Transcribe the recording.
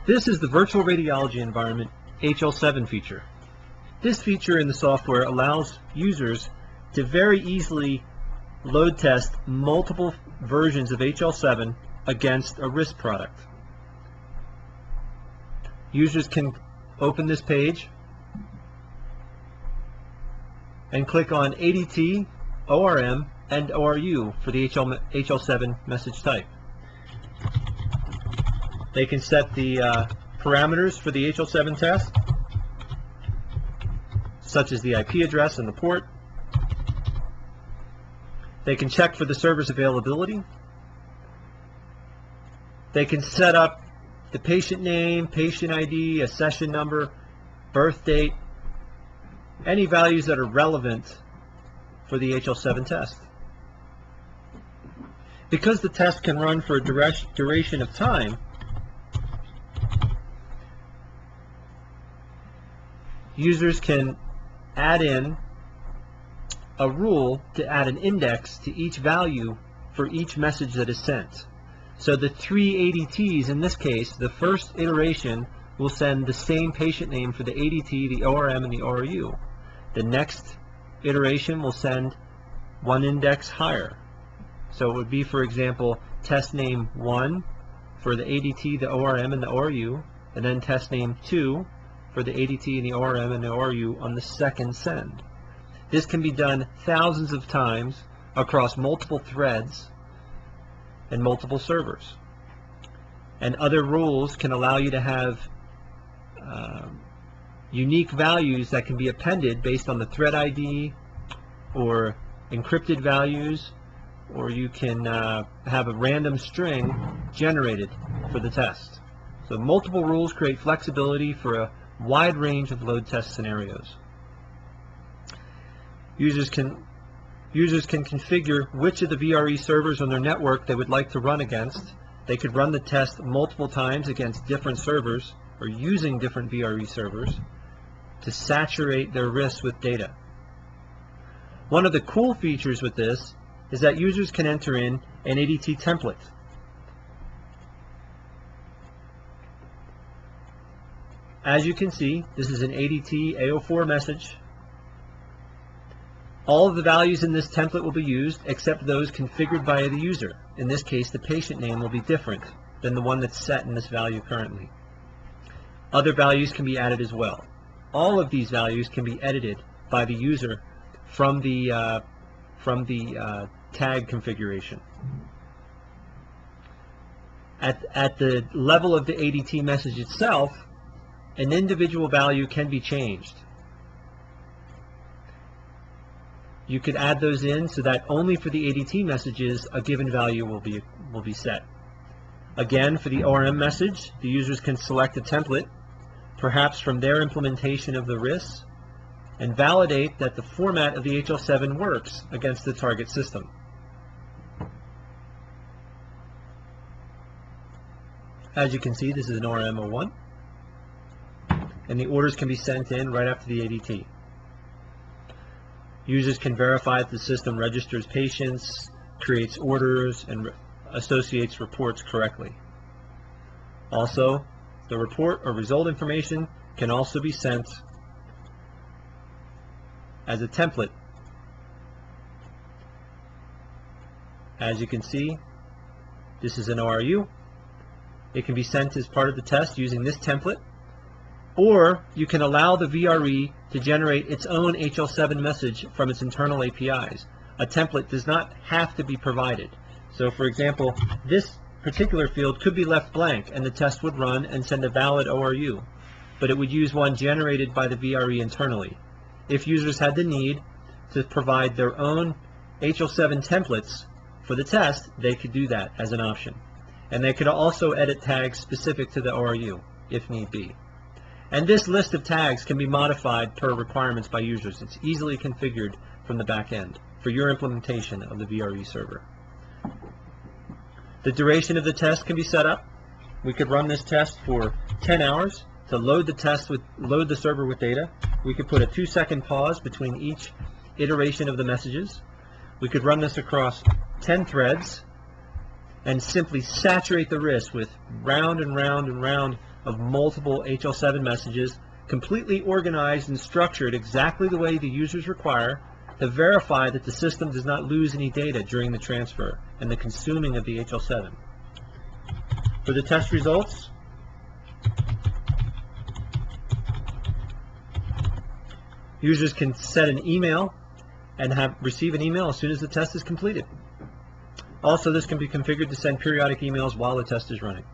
This is the Virtual Radiology Environment HL7 feature. This feature in the software allows users to very easily load test multiple versions of HL7 against a RIS product. Users can open this page and click on ADT, ORM, and ORU for the HL7 message type. They can set the parameters for the HL7 test, such as the IP address and the port. They can check for the server's availability. They can set up the patient name, patient ID, a session number, birth date, any values that are relevant for the HL7 test. Because the test can run for a duration of time, users can add in a rule to add an index to each value for each message that is sent. So the 3 ADTs in this case, the first iteration will send the same patient name for the ADT, the ORM, and the ORU. The next iteration will send one index higher. So it would be, for example, test name 1 for the ADT, the ORM, and the ORU, and then test name 2 for the ADT and the ORM and the ORU on the second send. This can be done thousands of times across multiple threads and multiple servers. And other rules can allow you to have unique values that can be appended based on the thread ID or encrypted values, or you can have a random string generated for the test. So multiple rules create flexibility for a wide range of load test scenarios. Users can configure which of the VRE servers on their network they would like to run against. They could run the test multiple times against different servers or using different VRE servers to saturate their RIS with data. One of the cool features with this is that users can enter in an ADT template. As you can see, this is an ADT A04 message. All of the values in this template will be used except those configured by the user. In this case, the patient name will be different than the one that's set in this value currently. Other values can be added as well. All of these values can be edited by the user from the tag configuration. At the level of the ADT message itself, an individual value can be changed. You could add those in so that only for the ADT messages a given value will be set. Again, for the ORM message, the users can select a template, perhaps from their implementation of the RIS, and validate that the format of the HL7 works against the target system. As you can see, this is an ORM01, and the orders can be sent in right after the ADT. Users can verify that the system registers patients, creates orders, and associates reports correctly. Also, the report or result information can also be sent as a template. As you can see, this is an ORU. It can be sent as part of the test using this template, or you can allow the VRE to generate its own HL7 message from its internal APIs. A template does not have to be provided. So for example, this particular field could be left blank and the test would run and send a valid ORU, but it would use one generated by the VRE internally. If users had the need to provide their own HL7 templates for the test, they could do that as an option. And they could also edit tags specific to the ORU if need be. And this list of tags can be modified per requirements by users. It's easily configured from the back end for your implementation of the VRE server. The duration of the test can be set up. We could run this test for 10 hours to load the server with data. We could put a 2-second pause between each iteration of the messages. We could run this across 10 threads and simply saturate the RIS with round and round and round of multiple HL7 messages, completely organized and structured exactly the way the users require, to verify that the system does not lose any data during the transfer and the consuming of the HL7. For the test results, users can set an email and receive an email as soon as the test is completed. Also, this can be configured to send periodic emails while the test is running.